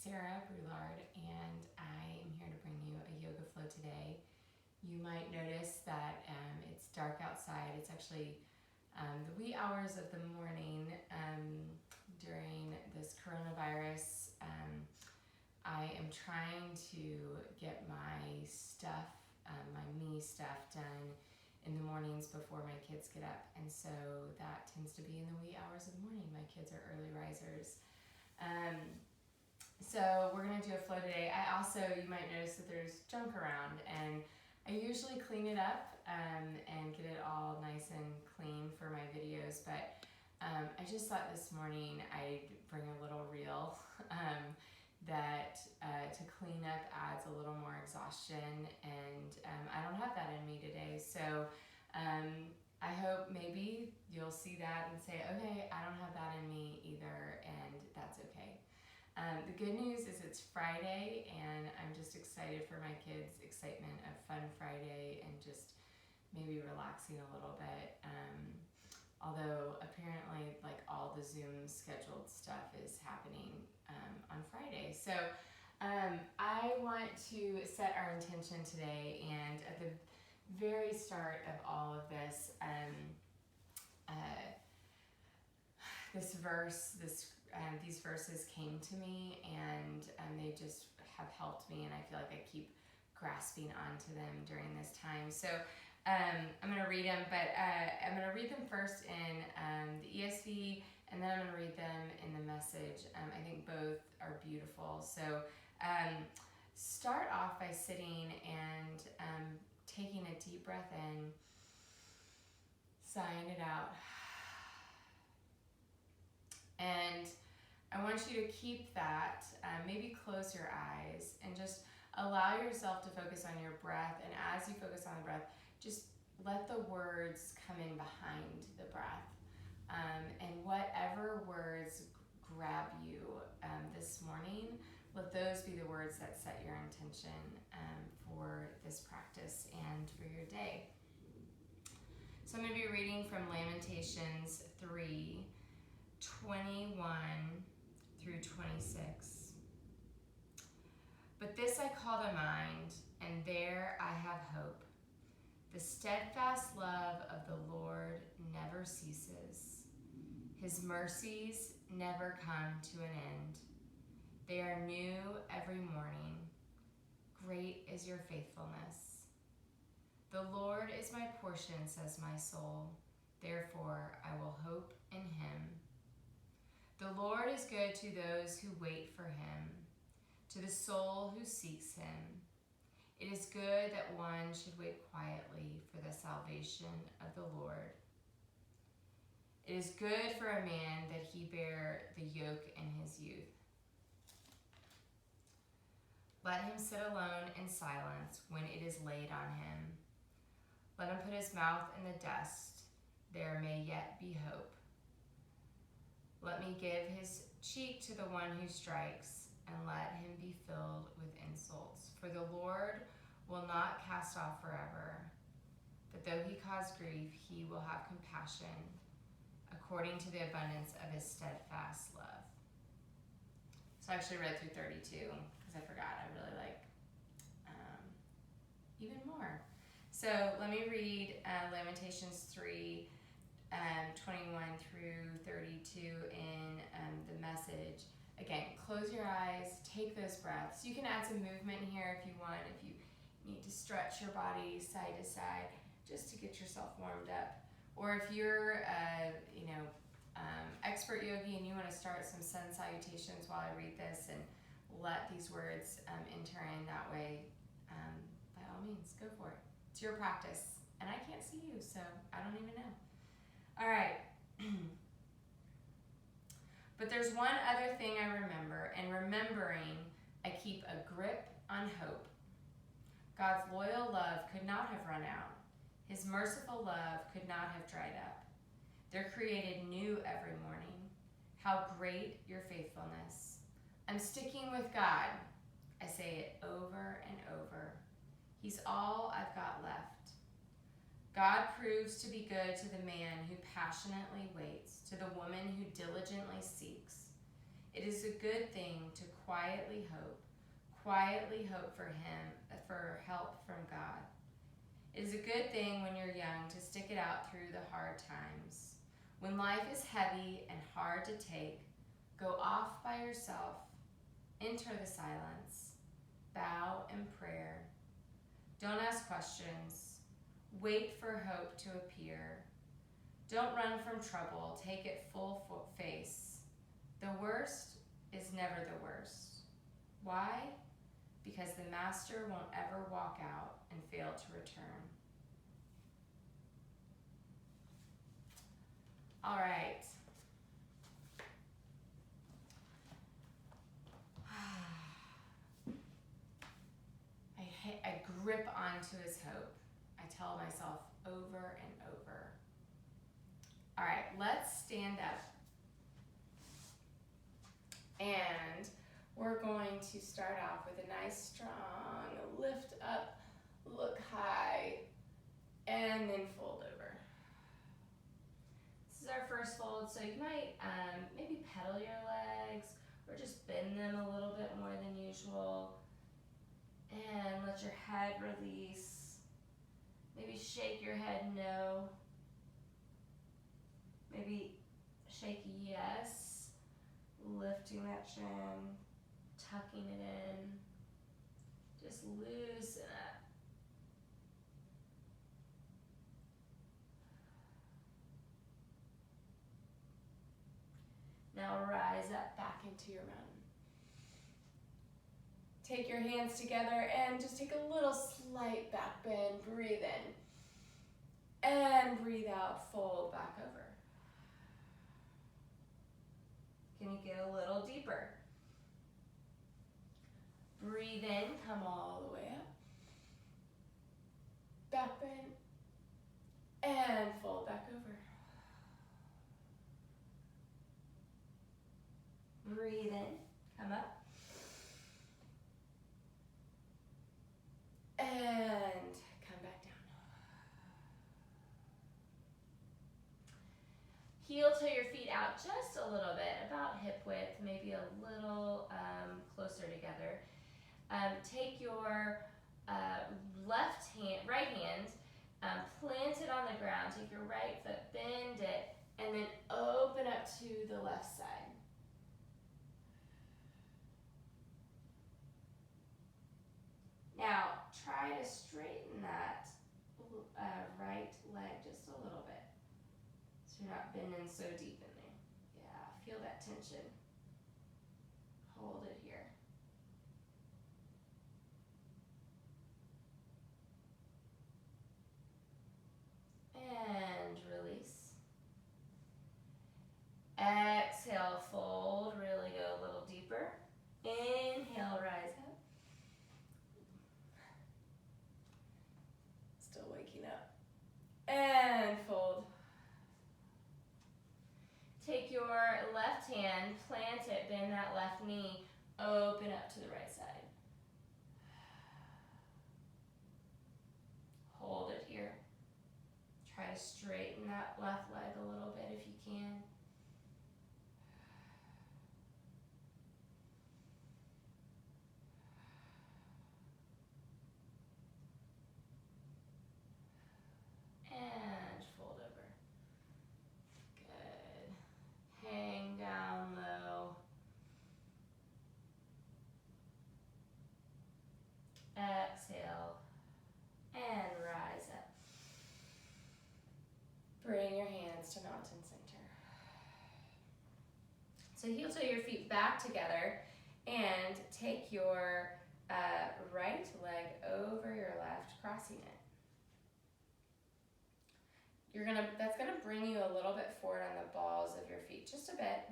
Sarah Brulard, and I am here to bring you a yoga flow today. You might notice that it's dark outside. It's actually the wee hours of the morning during this coronavirus. I am trying to get my stuff, my me stuff done in the mornings before my kids get up, and so that tends to be in the wee hours of the morning. My kids are early risers. So we're going to do a flow today. You might notice that there's junk around, and I usually clean it up and get it all nice and clean for my videos, but I just thought this morning I'd bring a little reel that to clean up adds a little more exhaustion, and I don't have that in me today. So I hope maybe you'll see that and say, okay, I don't have that in me either, and that's okay. The good news is it's Friday, and I'm just excited for my kids' excitement of Fun Friday and just maybe relaxing a little bit. Although apparently like all the Zoom scheduled stuff is happening on Friday. So I want to set our intention today, and at the very start of all of this, these verses came to me, and they just have helped me, and I feel like I keep grasping onto them during this time. So I'm going to read them, but I'm going to read them first in the ESV, and then I'm going to read them in the Message. I think both are beautiful. So start off by sitting and taking a deep breath in, sighing it out. And I want you to keep that, maybe close your eyes and just allow yourself to focus on your breath. And as you focus on the breath, just let the words come in behind the breath. And whatever words grab you this morning, let those be the words that set your intention for this practice and for your day. So I'm going to be reading from Lamentations 3:21 through 26. But this I call to mind, and there I have hope. The steadfast love of the Lord never ceases. His mercies never come to an end. They are new every morning. Great is your faithfulness. The Lord is my portion, says my soul. Therefore I will hope in him. The Lord is good to those who wait for him, to the soul who seeks him. It is good that one should wait quietly for the salvation of the Lord. It is good for a man that he bear the yoke in his youth. Let him sit alone in silence when it is laid on him. Let him put his mouth in the dust. There may yet be hope. Let me give his cheek to the one who strikes, and let him be filled with insults. For the Lord will not cast off forever, but though he cause grief, he will have compassion according to the abundance of his steadfast love. So I actually read through 32 because I forgot. I really like even more. So let me read Lamentations 3:21 through 32 in the Message. Again, close your eyes, take those breaths. You can add some movement here if you want, if you need to stretch your body side to side just to get yourself warmed up. Or if you're expert yogi and you want to start some sun salutations while I read this and let these words enter in that way, by all means, go for it. It's your practice. And I can't see you, so I don't even know. All right. But there's one other thing I remember, and remembering, I keep a grip on hope. God's loyal love could not have run out. His merciful love could not have dried up. They're created new every morning. How great your faithfulness. I'm sticking with God. I say it over and over. He's all I've got left. God proves to be good to the man who passionately waits, to the woman who diligently seeks. It is a good thing to quietly hope for help from God. It is a good thing when you're young to stick it out through the hard times. When life is heavy and hard to take, go off by yourself, enter the silence, bow in prayer. Don't ask questions. Wait for hope to appear. Don't run from trouble. Take it full face. The worst is never the worst. Why? Because the master won't ever walk out and fail to return. All right. I grip onto his hope. I tell myself over and over. All right, let's stand up. And we're going to start off with a nice strong lift up, look high, and then fold over. This is our first fold, so you might maybe pedal your legs or just bend them a little bit more than usual. And let your head release. Maybe shake your head no. Maybe shake yes. Lifting that chin, tucking it in. Just loosen up. Now rise up back into your mountain. Take your hands together and just take a little slight back bend. Breathe in. And breathe out, fold back over. Can you get a little deeper? Breathe in, come all the way up. Back bend. And fold back over. Breathe in, come up. And come back down. Heel to your feet out just a little bit, about hip width, maybe a little closer together. Take your right hand, plant it on the ground. Take your right foot, bend it, and then open up to the left side. Now, try to straighten that right leg just a little bit, so you're not bending so deep in there. Yeah, feel that tension. Hold it here. And release. Exhale, fold, really go a little deeper. Inhale, rise up. Still waking up. And fold. Take your left hand, plant it, bend that left knee, open up to the right side. Hold it here. Try to straighten that left leg a little bit if you can. And fold over. Good. Hang down low. Exhale. And rise up. Bring your hands to mountain center. So heel toe your feet back together and take your right leg over your left, crossing it. That's gonna bring you a little bit forward on the balls of your feet, just a bit,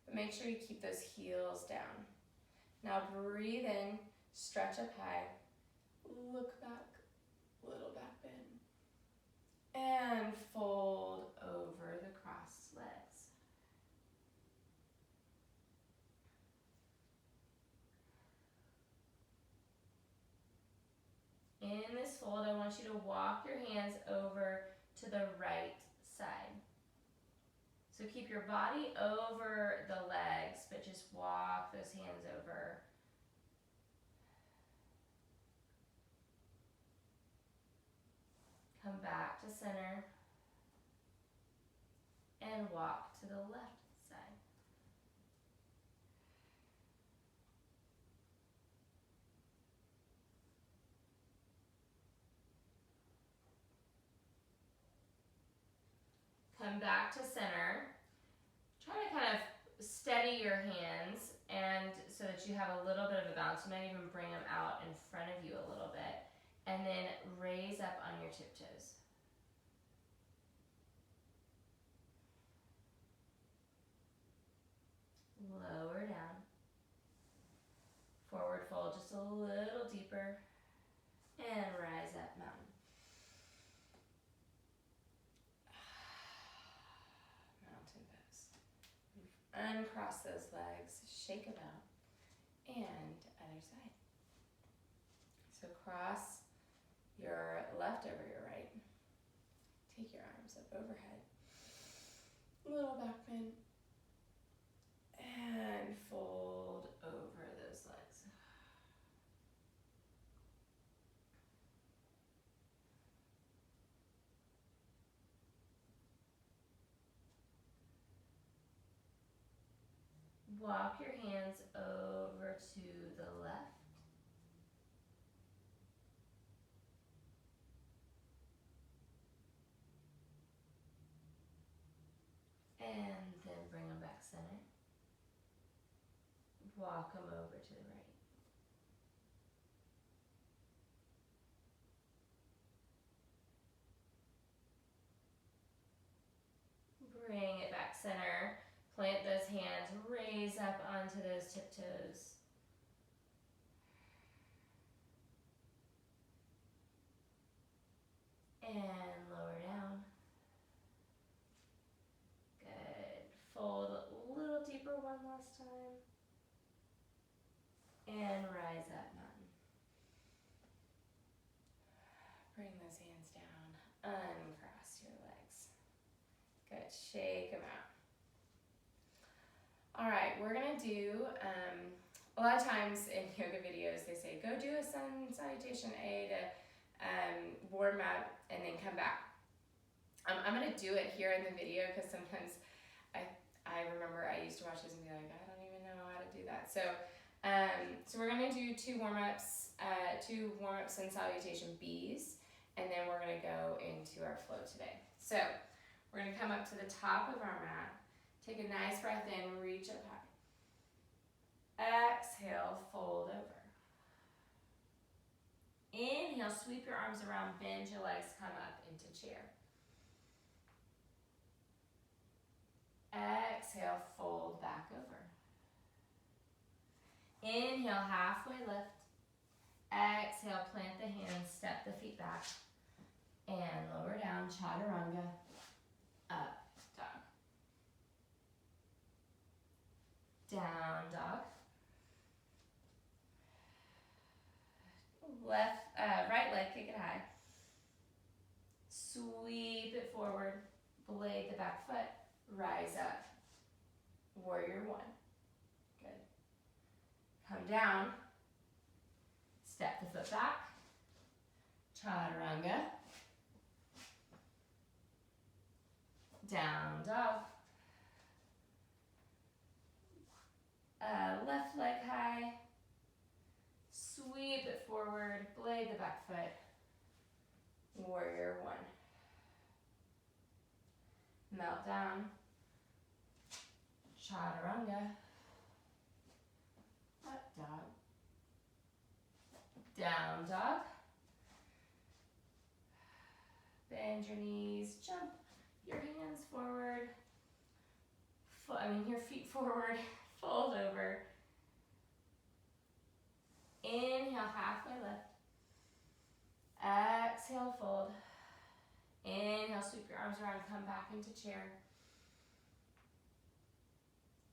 but make sure you keep those heels down. Now breathe in, stretch up high, look back, little back bend, and fold over the crossed legs. In this fold, I want you to walk your hands over to the right side. So So keep your body over the legs, but just walk those hands over. Come back to center and walk to the left side. Come back to center. Try to kind of steady your hands and so that you have a little bit of a bounce. You might even bring them out in front of you a little bit. And then raise up on your tiptoes. Lower down. Forward fold just a little deeper. And rise up, mountain. Mountain pose. Uncross those legs, shake them out. And other side. So cross your left over your right. Take your arms up overhead. Little back bend. And fold over those legs. Walk your hands over to the left. And then bring them back center. Walk them over to the right. Bring it back center. Plant those hands, raise up onto those tiptoes. And lower down. Good. Fold a little deeper one last time. And rise up, mountain. Bring those hands down. Uncross your legs. Good. Shake them out. All right, we're gonna do, a lot of times in yoga videos, they say, go do a sun salutation A to warm up and then come back. I'm gonna do it here in the video because sometimes I remember I used to watch this and be like, I don't even know how to do that. So we're gonna do two warm-ups and salutation Bs, and then we're gonna go into our flow today. So we're gonna come up to the top of our mat, take a nice breath in, reach up high. Exhale, fold over. Inhale, sweep your arms around, bend your legs, come up into chair. Exhale, fold back over. Inhale, halfway lift. Exhale, plant the hands, step the feet back. And lower down, chaturanga, up, dog. Down dog. Right leg, kick it high. Sweep it forward, blade the back foot, rise up. Warrior one. Good. Come down, step the foot back. Chaturanga. Down dog. Left leg high. Sweep it forward, blade the back foot. Warrior one. Melt down. Chaturanga. Up dog. Down dog. Bend your knees, jump your hands forward. Your feet forward, fold over. Inhale, halfway lift. Exhale, fold. Inhale, sweep your arms around, come back into chair.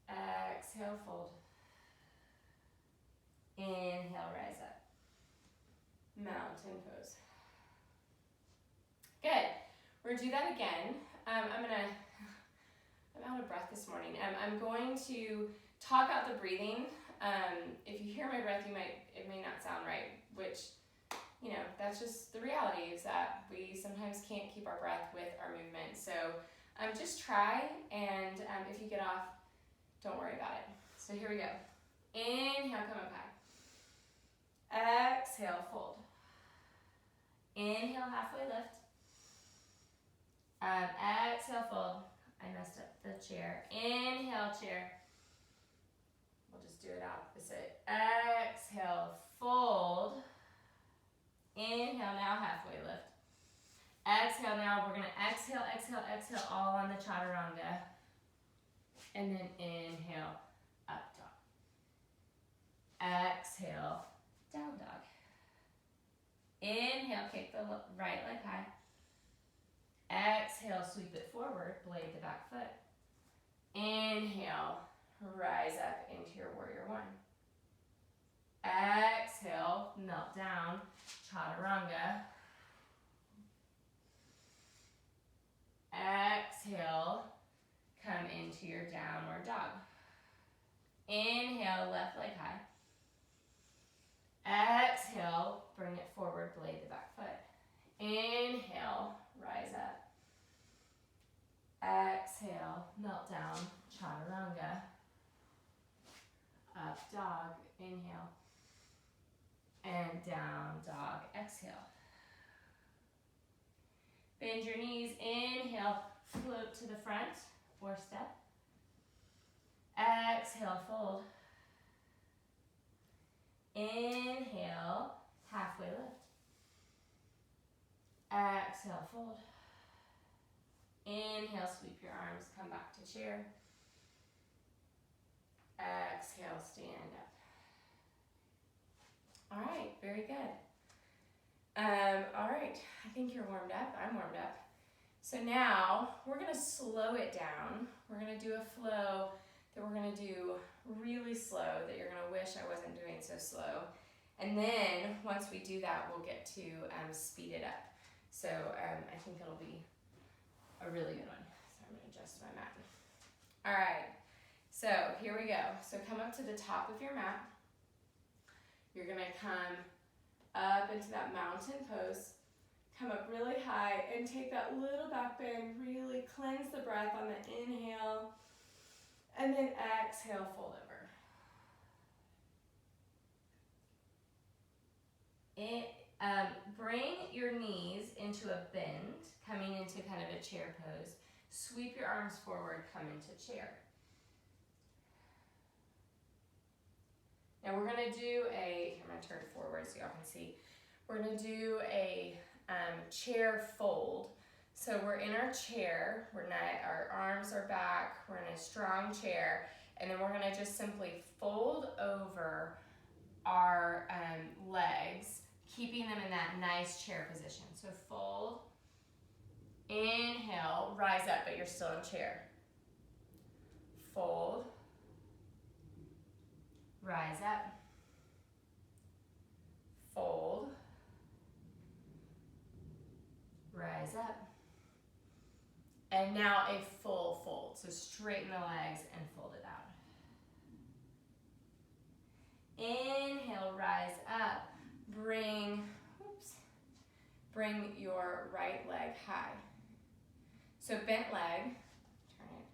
Exhale, fold. Inhale, rise up. Mountain pose. Good. We're gonna do that again. I'm out of breath this morning. I'm going to talk out the breathing. If you hear my breath, it may not sound right, which, you know, that's just the reality, is that we sometimes can't keep our breath with our movement. So just try, and if you get off, don't worry about it. So here we go. Inhale, come up high. Exhale, fold. Inhale, halfway lift. Exhale, fold. I messed up the chair. Inhale, chair. We'll just do it opposite. Exhale, fold. Inhale, now halfway lift. Exhale, now we're gonna exhale, exhale, exhale, all on the chaturanga. And then inhale, up dog. Exhale, down dog. Inhale, kick the right leg high. Exhale, sweep it forward, blade the back foot. Inhale, rise up into your warrior one. Exhale, melt down, chaturanga. Exhale, come into your downward dog. Inhale, left leg high. Exhale, bring it forward, blade the back foot. Inhale, rise up. Exhale, melt down, chaturanga. Up dog, inhale. And down dog, exhale. Bend your knees, inhale, float to the front or step. Exhale, fold. Inhale, halfway lift. Exhale, fold. Inhale, sweep your arms, come back to chair. Exhale, stand up. All right, very good. All right, I think you're warmed up. I'm warmed up. So now we're gonna slow it down. We're gonna do a flow that we're gonna do really slow, that you're gonna wish I wasn't doing so slow. And then once we do that, we'll get to speed it up. So I think it'll be a really good one. So I'm gonna adjust my mat. All right, so here we go. So come up to the top of your mat. You're gonna come up into that mountain pose. Come up really high and take that little back bend, really cleanse the breath on the inhale, and then exhale, fold over. Bring your knees into a bend, coming into kind of a chair pose. Sweep your arms forward, come into chair. Now we're gonna do I'm gonna turn forward so y'all can see. We're gonna do a chair fold. So we're in our chair, our arms are back, we're in a strong chair, and then we're gonna just simply fold over our legs, keeping them in that nice chair position. So fold, inhale, rise up, but you're still in chair. Fold, rise up, fold, rise up. And now a full fold. So straighten the legs and fold it out. Inhale, rise up. Bring your right leg high. So bent leg, turn it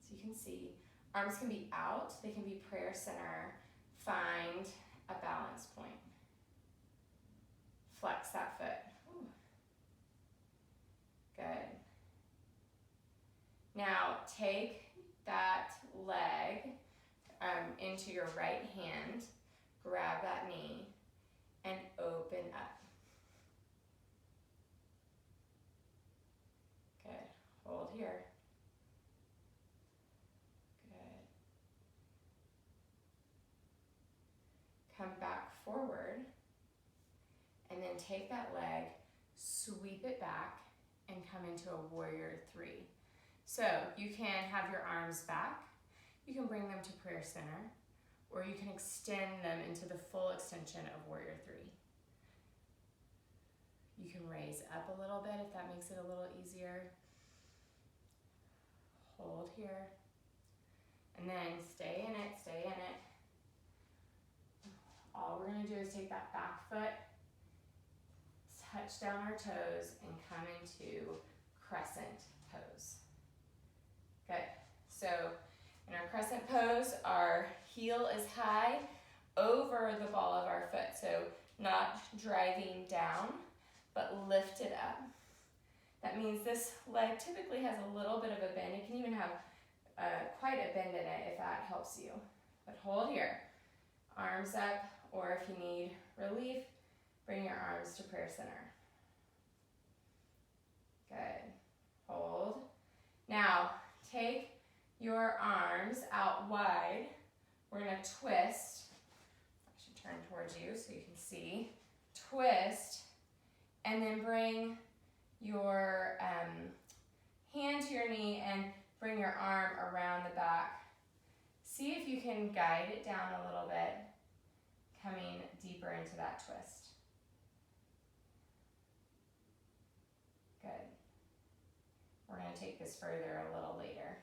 so you can see. Arms can be out, they can be prayer center. Find a balance point. Flex that foot. Ooh. Good. Now take that leg into your right hand, grab that knee, and open up. Good. Hold here. Good. Come back forward, and then take that leg, sweep it back, and come into a warrior three. So you can have your arms back, you can bring them to prayer center, or you can extend them into the full extension of warrior three. You can raise up a little bit if that makes it a little easier. hold here, and then stay in it, stay in it. All we're gonna do is take that back foot, touch down our toes, and come into crescent pose. Good. So in our crescent pose, our heel is high over the ball of our foot. So not driving down, but lifted up. That means this leg typically has a little bit of a bend. It can even have quite a bend in it if that helps you. But hold here. Arms up, or if you need relief, bring your arms to prayer center. Good. Hold. Now, take your arms out wide. We're going to twist. I should turn towards you so you can see. Twist, and then bring your hand to your knee and bring your arm around the back. See if you can guide it down a little bit, coming deeper into that twist. Good. We're going to take this further a little later.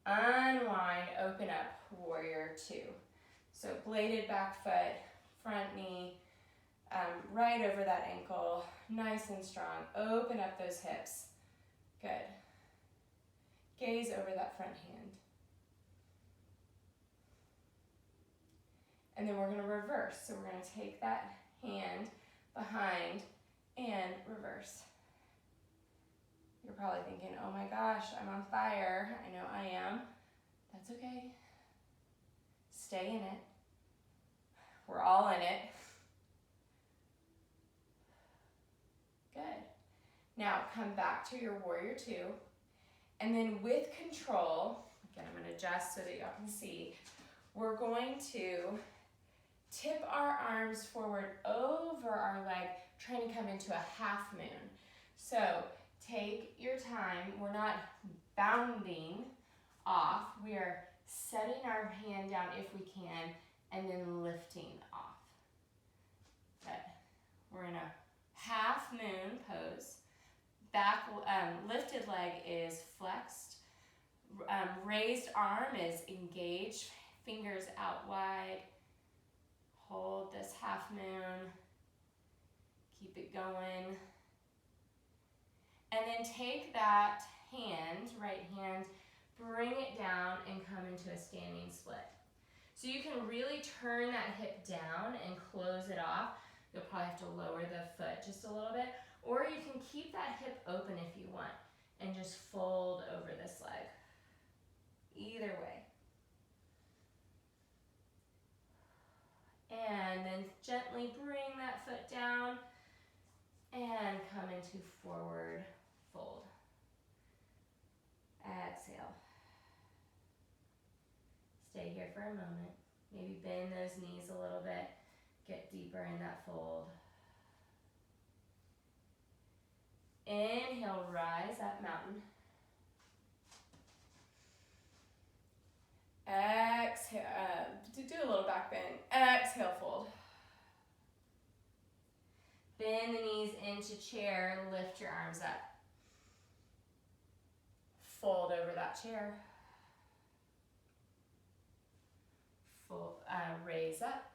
Unwind, open up, warrior two. So bladed back foot, front knee, right over that ankle, nice and strong. Open up those hips. Good. Gaze over that front hand. And then we're going to reverse. So we're going to take that hand behind and reverse. You're probably thinking, oh my gosh, I'm on fire. I know I am. That's okay. Stay in it. We're all in it. Good. Now come back to your warrior two. And then with control, again, I'm going to adjust so that y'all can see, we're going to tip our arms forward over our leg, trying to come into a half moon. So take your time. We're not bounding off. We are setting our hand down if we can, and then lifting off. Good. We're in a half moon pose. Back lifted leg is flexed. Raised arm is engaged. Fingers out wide. Hold this half moon. Keep it going. And then take that hand, right hand, bring it down and come into a standing split. So you can really turn that hip down and close it off. You'll probably have to lower the foot just a little bit, or you can keep that hip open if you want and just fold over this leg. Either way. And then gently bring that foot down and come into forward fold. Exhale. Stay here for a moment. Maybe bend those knees a little bit. Get deeper in that fold. Inhale, rise up mountain. Exhale, do a little back bend. Exhale, fold. Bend the knees into chair, lift your arms up. Fold over that chair. Fold, raise up.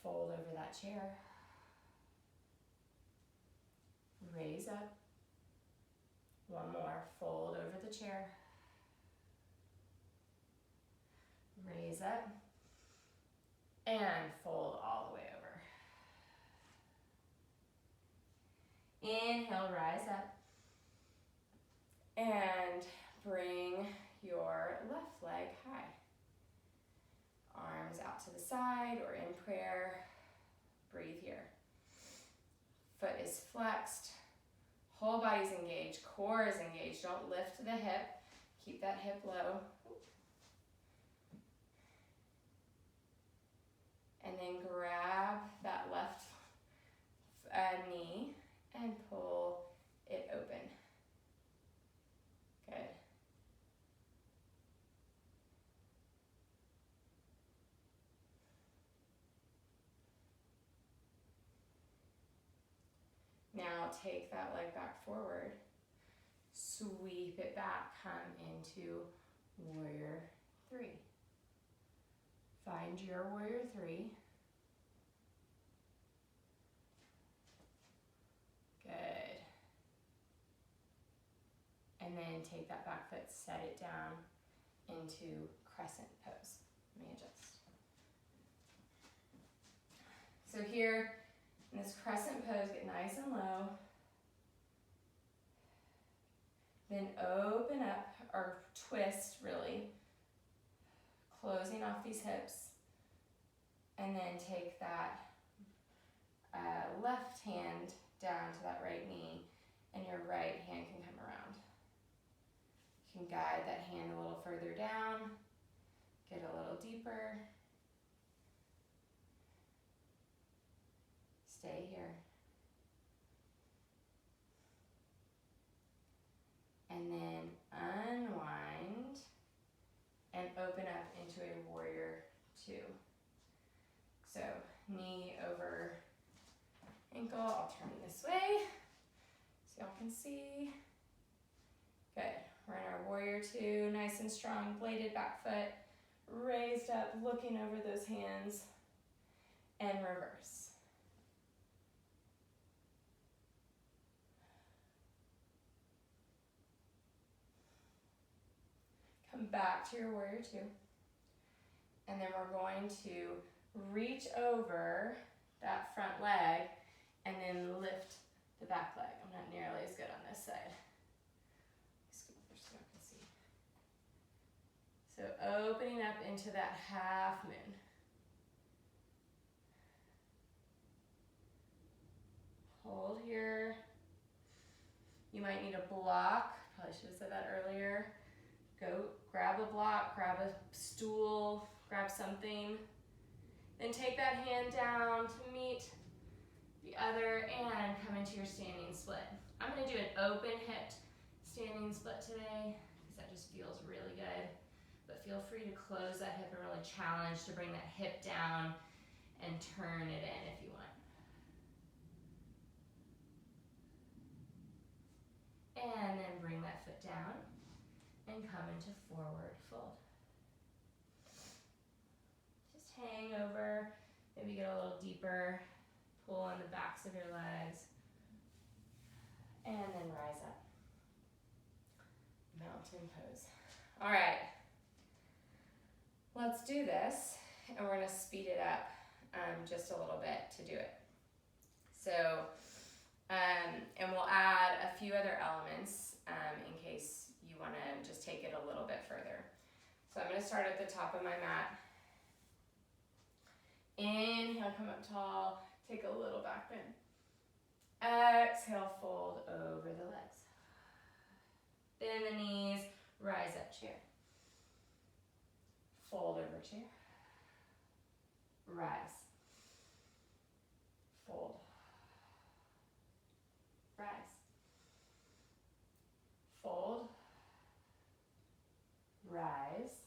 Fold over that chair. Raise up. One more, fold over the chair. Raise up. And fold all the way over. Inhale, rise up. And bring your left leg high. Arms out to the side or in prayer. Breathe here. Foot is flexed. Whole body's engaged. Core is engaged. Don't lift the hip. Keep that hip low. And then grab that left knee and pull it open. Good. Now take that leg back forward. Sweep it back, come into warrior three. Find your warrior three. Good. And then take that back foot, set it down into crescent pose. Let me adjust. So here in this crescent pose, get nice and low. Then open up, or twist really, closing off these hips. And then take that left hand down to that right knee, and your right hand can come around. You can guide that hand a little further down, get a little deeper. Stay here. And then unwind and open up into a warrior two. So knee over ankle. I'll turn this way so y'all can see. Good. We're in our warrior two, nice and strong, bladed back foot, raised up, looking over those hands, and reverse. Come back to your warrior two. And then we're going to reach over that front leg and then lift the back leg. I'm not nearly as good on this side. Scoop over so I can see. So opening up into that half moon. Hold here. You might need a block. Probably should have said that earlier. Go grab a block, grab a stool, grab something. Then take that hand down to meet the other and come into your standing split. I'm gonna do an open hipped standing split today because that just feels really good. But feel free to close that hip and really challenge to bring that hip down and turn it in if you want. And then bring that foot down and come into forward fold. Just hang over, maybe get a little deeper, pull on the backs of your legs, and then rise up. Mountain pose. All right, let's do this, and we're gonna speed it up just a little bit to do it. So, and we'll add a few other elements in case you want to just take it a little bit further. So I'm going to start at the top of my mat. Inhale, come up tall, take a little back bend. Exhale, fold over the legs. Bend the knees, rise up, chair. Fold over, chair. Rise. Fold. Rise. Fold. Rise.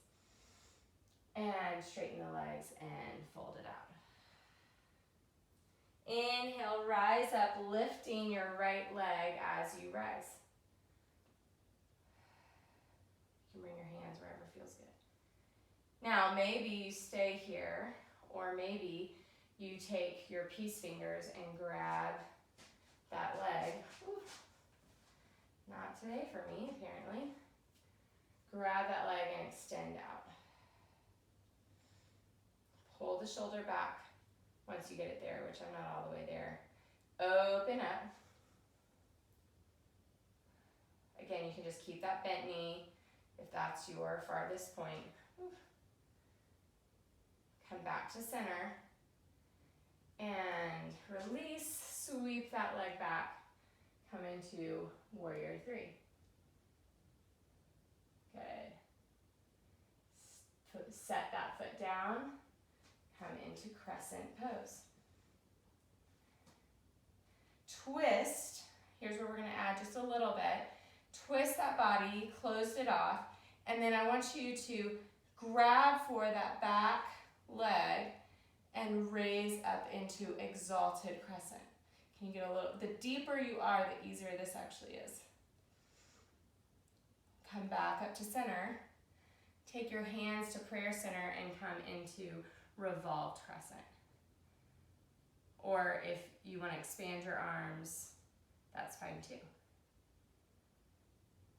And straighten the legs and fold it out. Inhale, rise up, lifting your right leg as you rise. You can bring your hands wherever feels good. Now, maybe you stay here, or maybe you take your peace fingers and grab that leg. Oof. Not today for me, apparently. Grab that leg and extend out. Pull the shoulder back once you get it there, which I'm not all the way there. Open up. Again, you can just keep that bent knee if that's your farthest point. Oof. Come back to center. And release, sweep that leg back. Come into warrior three. Good. Set that foot down. Come into crescent pose. Twist. Here's where we're going to add just a little bit. Twist that body, close it off, and then I want you to grab for that back leg and raise up into exalted crescent. Can you get a little, the deeper you are, the easier this actually is. come back up to center. Take your hands to prayer center and come into revolved crescent. Or if you want to expand your arms, that's fine too.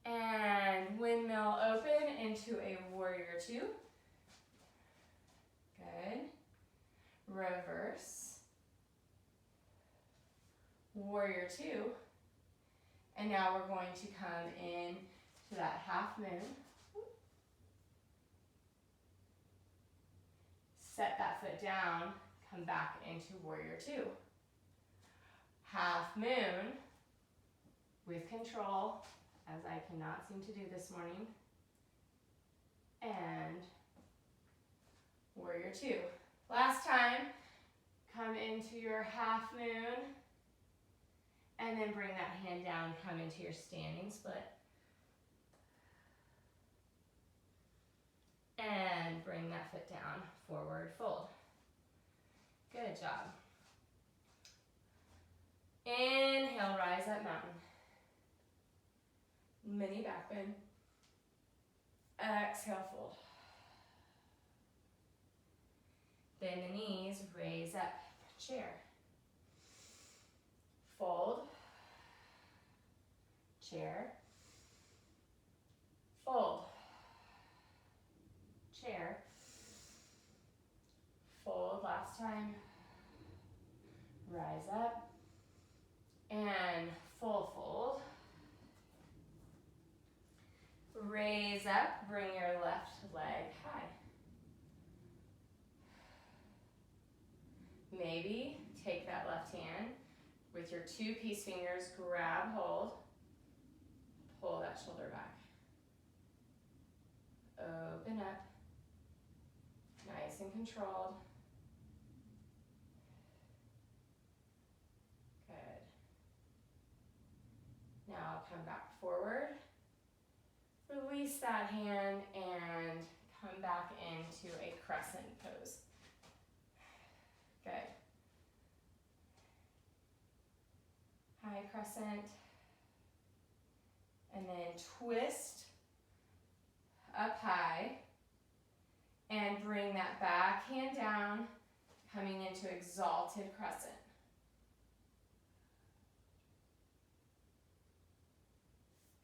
And windmill open into a warrior two. Good. Reverse. Warrior two. And now we're going to come in to that half moon. Set that foot down, come back into warrior two. Half moon with control, as I cannot seem to do this morning. And warrior two. Last time, come into your half moon, and then bring that hand down, come into your standing split. And bring that foot down, forward fold. Good job. Inhale, rise up mountain. Mini back bend. Exhale, fold. Bend the knees, raise up, chair. Fold. Chair. Fold. Chair. Fold last time. Rise up. And full fold. Raise up, bring your left leg high. Maybe take that left hand with your two peace fingers, grab hold, pull that shoulder back. Open up, nice and controlled. Good. Now come back forward. Release that hand and come back into a crescent pose. Good. High crescent. And then twist up high. And bring that back hand down, coming into exalted crescent.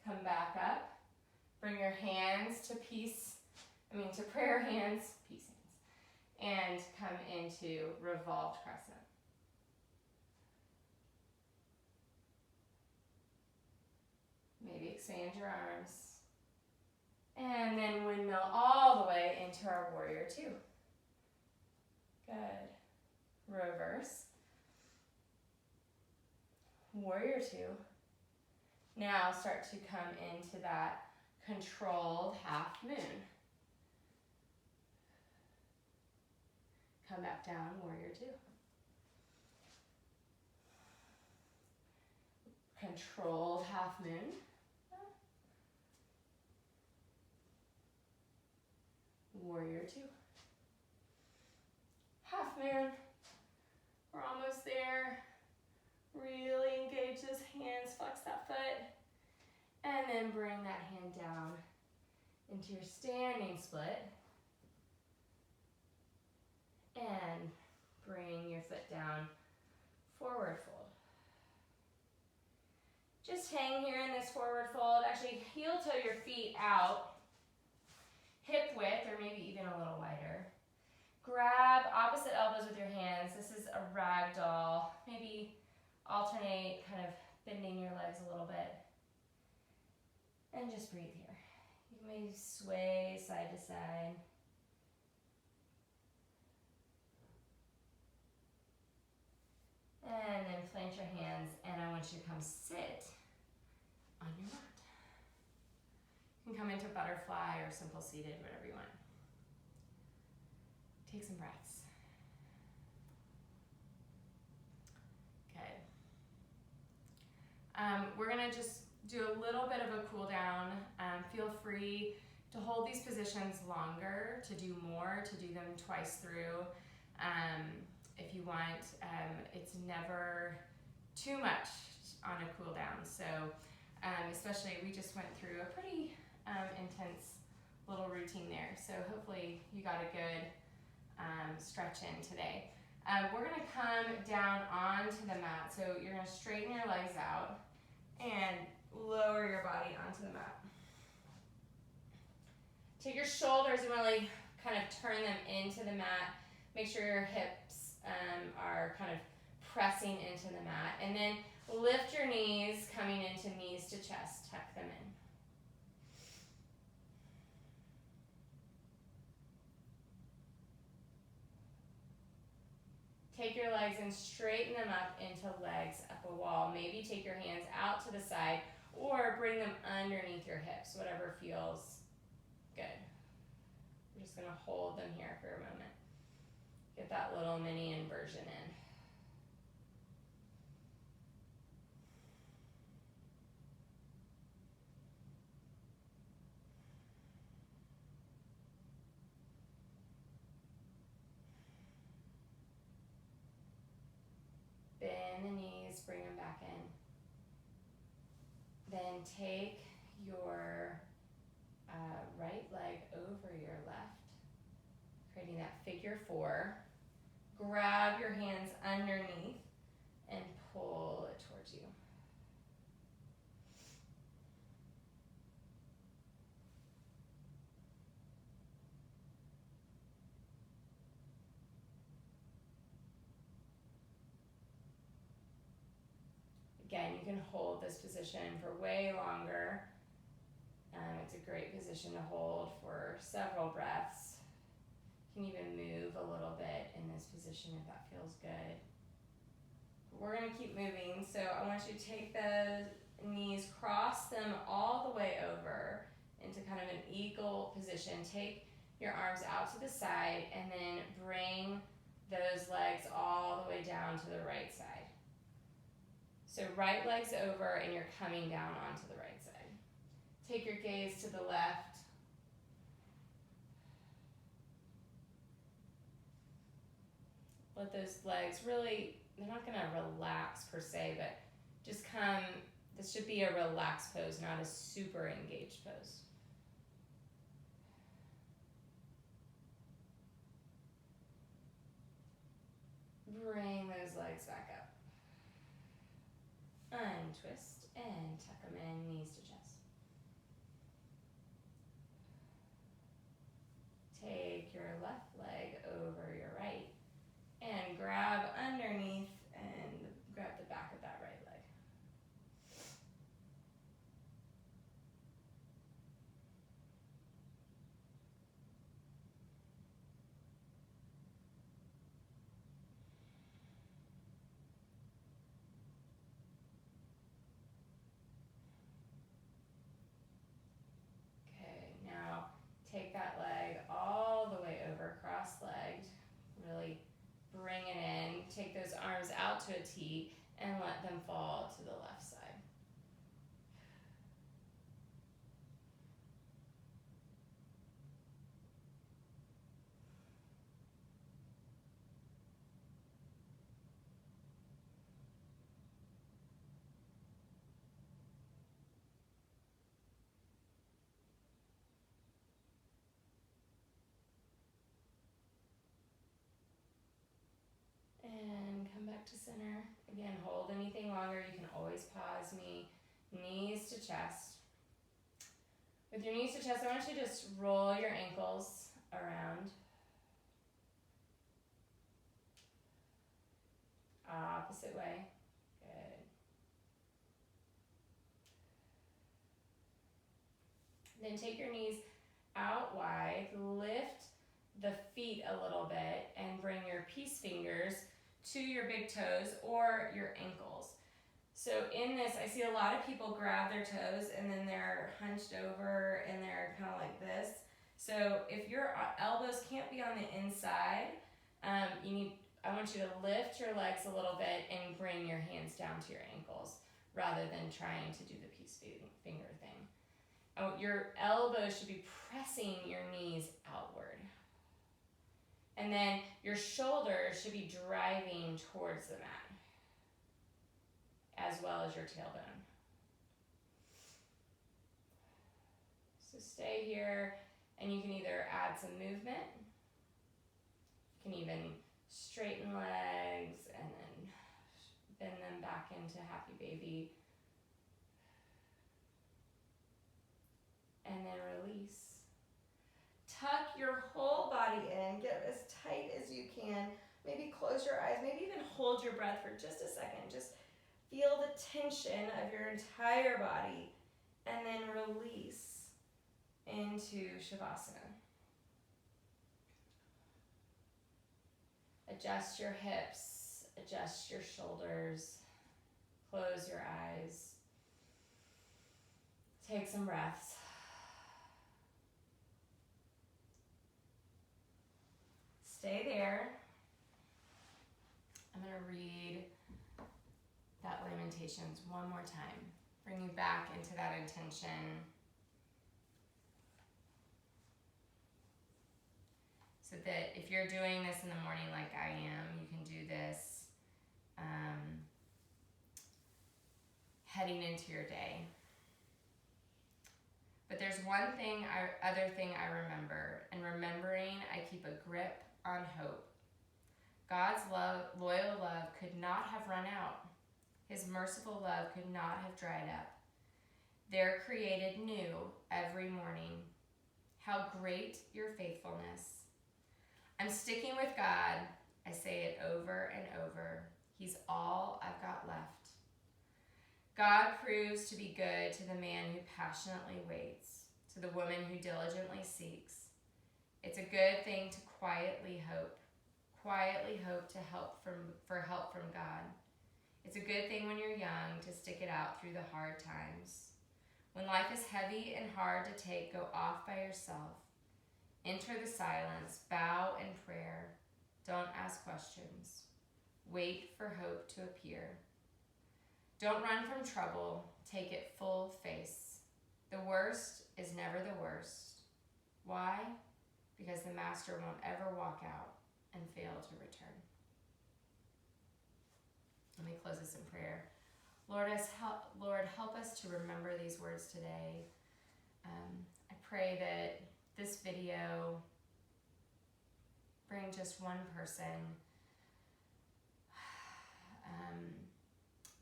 Come back up. Bring your hands to to prayer hands, peace hands, and come into revolved crescent. Maybe expand your arms. And then windmill all the way into our warrior two. Good. Reverse. Warrior two. Now start to come into that controlled half moon. Come back down, warrior two. Controlled half moon. Warrior two. Half moon. We're almost there. Really engage those hands, flex that foot. And then bring that hand down into your standing split. And bring your foot down, forward fold. Just hang here in this forward fold. Actually, heel toe your feet out, hip width, or maybe even a little wider. Grab opposite elbows with your hands. This is a rag doll. Maybe alternate, kind of bending your legs a little bit. And just breathe here. You can maybe sway side to side. And then plant your hands, and I want you to come sit on your mat. You can come into butterfly or simple seated, whatever you want. Take some breaths. Good. We're gonna just do a little bit of a cool down. Feel free to hold these positions longer, to do more, to do them twice through. If you want, it's never too much on a cool down. So especially we just went through a pretty intense little routine there. So hopefully you got a good stretch in today. We're gonna come down onto the mat. So you're gonna straighten your legs out and lower your body onto the mat. Take your shoulders and really kind of turn them into the mat. Make sure your hips are kind of pressing into the mat. And then lift your knees, coming into knees to chest. Tuck them in. Take your legs and straighten them up into legs up a wall. Maybe take your hands out to the side or bring them underneath your hips, whatever feels good. We're just gonna hold them here for a moment. Get that little mini inversion in. Bend the knees, bring them back in. Then take your right leg over your left, creating that figure four. Grab your hands underneath and pull it towards you. Again, you can hold this position for way longer. It's a great position to hold for several breaths. You can even move a little bit in this position if that feels good. We're gonna keep moving, so I want you to take the knees, cross them all the way over into kind of an eagle position. Take your arms out to the side and then bring those legs all the way down to the right side. So right leg's over and you're coming down onto the right side. Take your gaze to the left. Let those legs really, they're not gonna relax per se, but just come, this should be a relaxed pose, not a super engaged pose. Bring those legs back up. Untwist and tuck them in, knees to chest. Take your left leg over your right and grab underneath and grab the back of that right leg. Okay, now take that leg all the way over, cross-legged, really bring it in. Take those arms out to a T and let them fall to the left side. And come back to center. Again, hold anything longer. You can always pause me. Knees to chest. With your knees to chest, I want you to just roll your ankles around. Opposite way. Good. Then take your knees out wide. Lift the feet a little bit and bring your peace fingers to your big toes or your ankles. So in this, I see a lot of people grab their toes and then they're hunched over and they're kind of like this. So if your elbows can't be on the inside, I want you to lift your legs a little bit and bring your hands down to your ankles rather than trying to do the peace finger thing. Your elbows should be pressing your knees outward. And then your shoulders should be driving towards the mat, as well as your tailbone. So stay here, and you can either add some movement. You can even straighten legs and then bend them back into happy baby. And then release. Tuck your whole body in. Get as tight as you can. Maybe close your eyes. Maybe even hold your breath for just a second. Just feel the tension of your entire body. And then release into Shavasana. Adjust your hips. Adjust your shoulders. Close your eyes. Take some breaths. Stay there. I'm going to read that Lamentations one more time. Bring you back into that intention. So that if you're doing this in the morning like I am, you can do this heading into your day. But there's one other thing I remember, and remembering I keep a grip on hope. God's loyal love could not have run out. His merciful love could not have dried up. They're created new every morning. How great your faithfulness. I'm sticking with God. I say it over and over. He's all I've got left. God proves to be good to the man who passionately waits, to the woman who diligently seeks. It's a good thing to quietly hope for help from God. It's a good thing when you're young to stick it out through the hard times. When life is heavy and hard to take, go off by yourself. Enter the silence, bow in prayer. Don't ask questions. Wait for hope to appear. Don't run from trouble, take it full face. The worst is never the worst. Why? Because the master won't ever walk out and fail to return. Let me close this in prayer. Lord, help us to remember these words today. I pray that this video bring just one person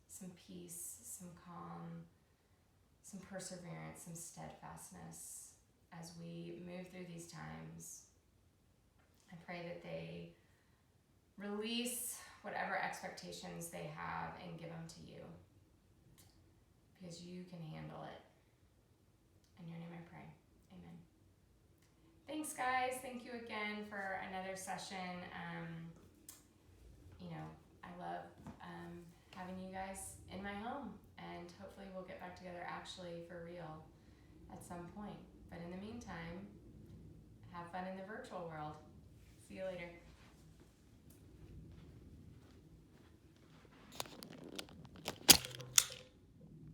some peace, some calm, some perseverance, some steadfastness as we move through these times. I pray that they release whatever expectations they have and give them to you, because you can handle it. In your name I pray. Amen. Thanks, guys. Thank you again for another session. I love having you guys in my home, and hopefully we'll get back together actually for real at some point. But in the meantime, have fun in the virtual world. See you later.